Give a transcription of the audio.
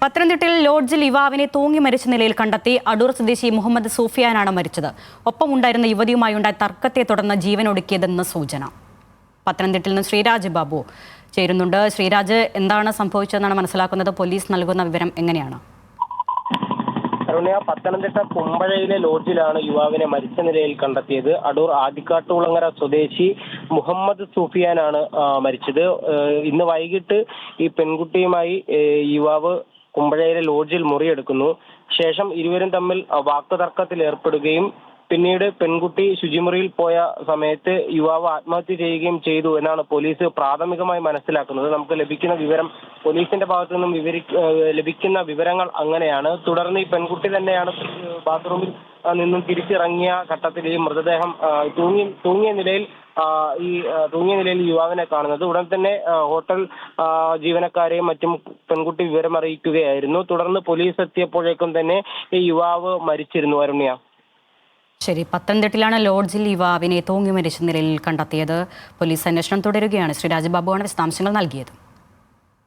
പത്തനംതിട്ടയിൽ ലോഡ്ജിൽ യുവാവിനെ തൂങ്ങി മരിച്ച നിലയിൽ കണ്ടെത്തി. അടൂർ സ്വദേശി മുഹമ്മദ് സൂഫിയാനാണ് മരിച്ചത്. ഒപ്പമുണ്ടായിരുന്ന യുവതിയുമായുണ്ടായ തർക്കത്തെ തുടർന്ന് ജീവനൊടുക്കിയതെന്ന് സൂചന. പത്തനംതിട്ടയിൽ നിന്ന് ശ്രീരാജ് ബാബു ചേരുന്നുണ്ട്. ശ്രീരാജ്, എന്താണ് സംഭവിച്ചതെന്നാണ് മനസ്സിലാക്കുന്നത്? പോലീസ് നൽകുന്ന വിവരം എങ്ങനെയാണ്? പത്തനംതിട്ട കുമ്പഴയിലെ ലോഡ്ജിലാണ് യുവാവിനെ മരിച്ച നിലയിൽ കണ്ടെത്തിയത്. അടൂർ ആദിക്കാട്ടുകുളങ്ങര സ്വദേശി മുഹമ്മദ് സൂഫിയാനാണ് മരിച്ചത്. ഇന്ന് വൈകിട്ട് ഈ പെൺകുട്ടിയുമായി യുവാവ് കുമ്പഴയിലെ ലോഡ്ജിൽ മുറിയെടുക്കുന്നു. ശേഷം ഇരുവരും തമ്മിൽ വാക്കുതർക്കത്തിൽ ഏർപ്പെടുകയും പിന്നീട് പെൺകുട്ടി ശുചിമുറിയിൽ പോയ സമയത്ത് യുവാവ് ആത്മഹത്യ ചെയ്യുകയും ചെയ്തു എന്നാണ് പോലീസ് പ്രാഥമികമായി മനസ്സിലാക്കുന്നത്. നമുക്ക് ലഭിക്കുന്ന വിവരം, പോലീസിന്റെ ഭാഗത്തു നിന്നും ലഭിക്കുന്ന വിവരങ്ങൾ അങ്ങനെയാണ്. തുടർന്ന് ഈ പെൺകുട്ടി തന്നെയാണ് ബാത്റൂമിൽ നിന്നും തിരിച്ചിറങ്ങിയ ഘട്ടത്തിൽ ഈ മൃതദേഹം തൂങ്ങിയ നിലയിൽ യുവാവിനെ കാണുന്നത്. ഉടൻ തന്നെ ഹോട്ടൽ ജീവനക്കാരെയും മറ്റും പെൺകുട്ടി വിവരം അറിയിക്കുകയായിരുന്നു. തുടർന്ന് പോലീസ് എത്തിയപ്പോഴേക്കും തന്നെ ഈ യുവാവ് മരിച്ചിരുന്നു. അരുണ്യ, ശരി, പത്തനംതിട്ടയിലാണ് ലോഡ്ജിൽ യുവാവിനെ തൂങ്ങി മരിച്ച നിലയിൽ കണ്ടെത്തിയത്. പോലീസ് അന്വേഷണം തുടരുകയാണ്. ശ്രീരാജ് ബാബുവാണ് വിശദാംശങ്ങൾ നൽകിയത്.